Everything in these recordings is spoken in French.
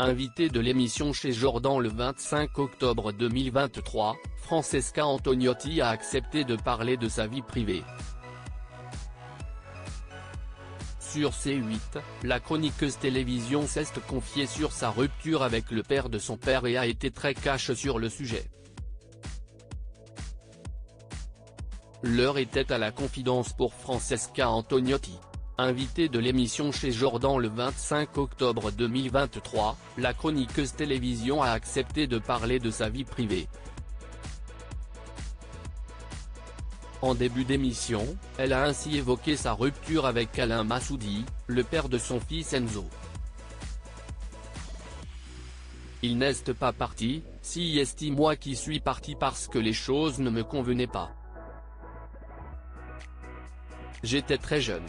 Invitée de l'émission chez Jordan le 25 octobre 2023, Francesca Antogniotti a accepté de parler de sa vie privée. Sur C8, la chroniqueuse télévision s'est confiée sur sa rupture avec le père de son père et a été très cash sur le sujet. L'heure était à la confidence pour Francesca Antogniotti. Invitée de l'émission chez Jordan le 25 octobre 2023, la chroniqueuse télévision a accepté de parler de sa vie privée. En début d'émission, elle a ainsi évoqué sa rupture avec Alain Massoudi, le père de son fils Enzo. Il n'est pas parti, si est moi qui suis parti parce que les choses ne me convenaient pas. J'étais très jeune.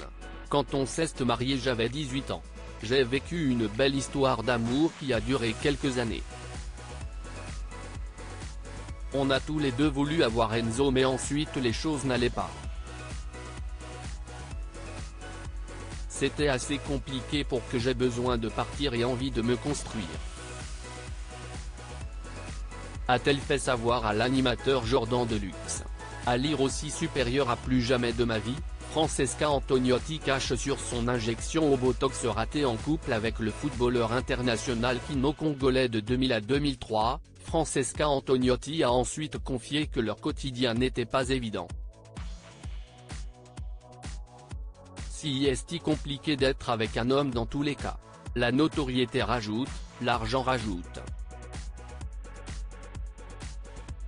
Quand on s'est marié j'avais 18 ans. J'ai vécu une belle histoire d'amour qui a duré quelques années. On a tous les deux voulu avoir Enzo mais ensuite les choses n'allaient pas. C'était assez compliqué pour que j'aie besoin de partir et envie de me construire. A-t-elle fait savoir à l'animateur Jordan Deluxe. À lire aussi supérieur à plus jamais de ma vie, Francesca Antogniotti cache sur son injection au Botox ratée en couple avec le footballeur international kino-congolais de 2000 à 2003, Francesca Antogniotti a ensuite confié que leur quotidien n'était pas évident. Si est compliqué d'être avec un homme dans tous les cas. La notoriété rajoute, l'argent rajoute.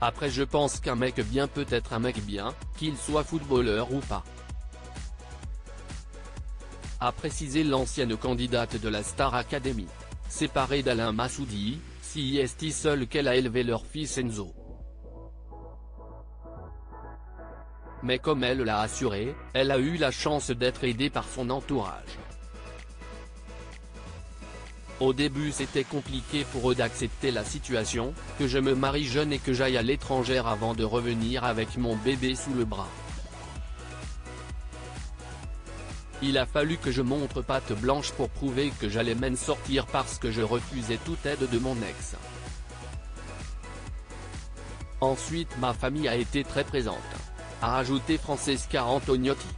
Après je pense qu'un mec bien peut être un mec bien, qu'il soit footballeur ou pas. A précisé l'ancienne candidate de la Star Academy. Séparée d'Alain Massoudi, si est seule qu'elle a élevé leur fils Enzo. Mais comme elle l'a assuré, elle a eu la chance d'être aidée par son entourage. Au début c'était compliqué pour eux d'accepter la situation, que je me marie jeune et que j'aille à l'étranger avant de revenir avec mon bébé sous le bras. Il a fallu que je montre patte blanche pour prouver que j'allais m'en sortir parce que je refusais toute aide de mon ex. Ensuite ma famille a été très présente, a ajouté Francesca Antogniotti.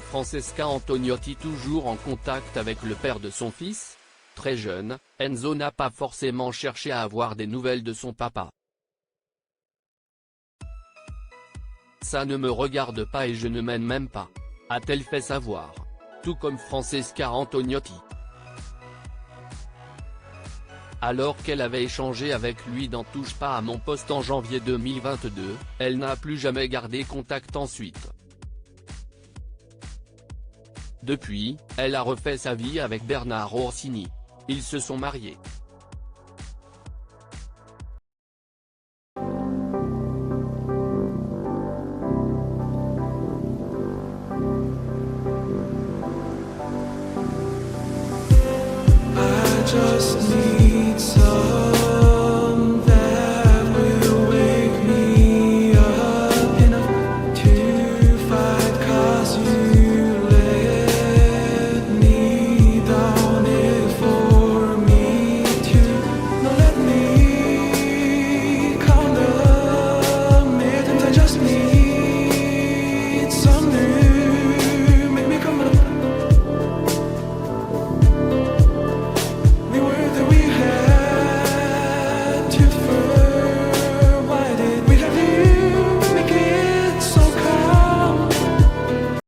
Francesca Antogniotti toujours en contact avec le père de son fils. Très jeune, Enzo n'a pas forcément cherché à avoir des nouvelles de son papa. Ça ne me regarde pas et je ne m'aime même pas, a-t-elle fait savoir. Tout comme Francesca Antogniotti. Alors qu'elle avait échangé avec lui dans Touche pas à mon poste en janvier 2022, elle n'a plus jamais gardé contact ensuite. Depuis, elle a refait sa vie avec Bernard Orsini. Ils se sont mariés.